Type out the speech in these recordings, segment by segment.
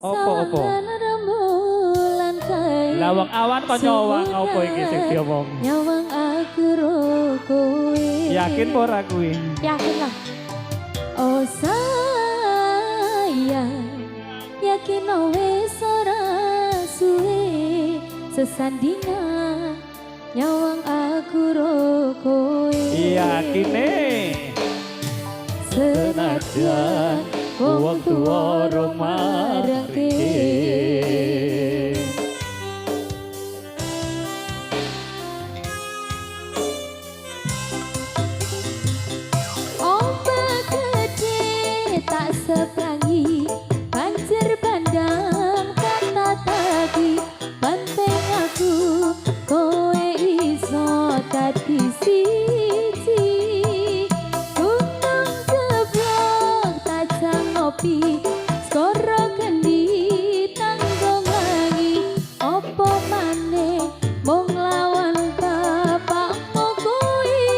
Opo. Rembulan kae. Lawang awan kok nyawang apa iki sing diomong? Nyawang aku ro kowe. Yakin ora kuwi? Yakin lah. Oh sayang, yakin wis ora suwe sesandingan nyawang aku ro kowe. Yakine senajan wong tuwa rong marake. Tak sepangi banjir bandang kata tadi banteng aku kowe iso dadi siji gunung jeblok tajam ngopi skoro kendi tanggung wangi opo maneh mung lawan bapakmu kuwi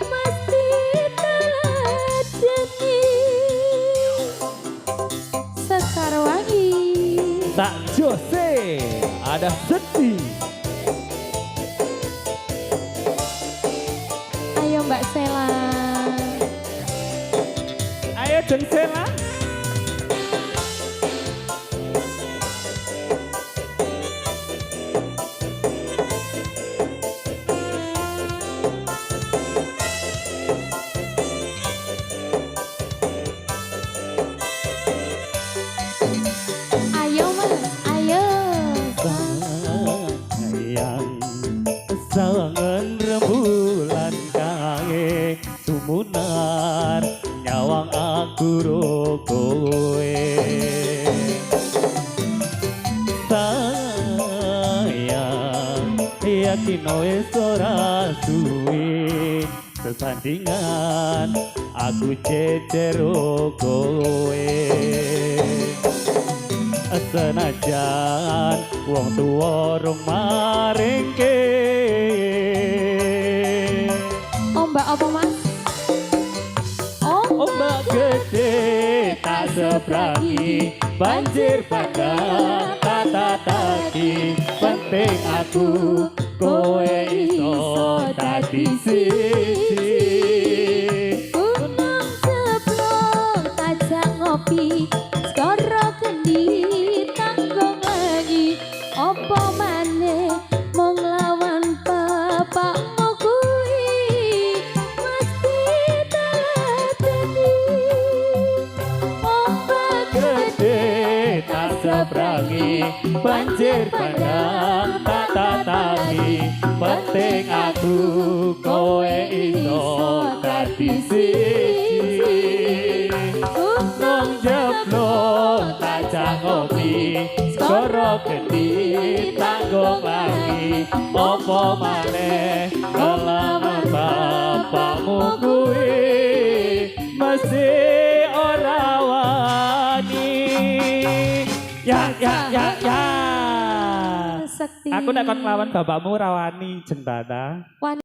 mesti teladeni. Tak Jose ada sedih. Ayo Mbak Sela. Ayo Jeng Sela. Sangen rembulan kae sumunar nyawang aku ro kowe. Sayang yakin wis ora suwe sesandingan aku cecero kowe. Senajan wong tuwa rong maringke. Ombak apa Mas? Ombak gede tak seberangi banjir bandang tata taki penting aku kowe iso dadi siji gunung jeblok tajam ngopi skoro kendi tanggung lagi opo maneh mung lawan bapakmu kuwi mesti teladeni. Ombak gede tak seberangi banjir bandang tata taki penting aku kowe iso dadi siji gunung jeblok tajam ngopi skoro kendi tanggung lagi opo maneh ngelawan bapakmu kuwi mesti ora wani. Ya. Sekti. Aku nek kon nglawan bapakmu ora wani Jeng Tata.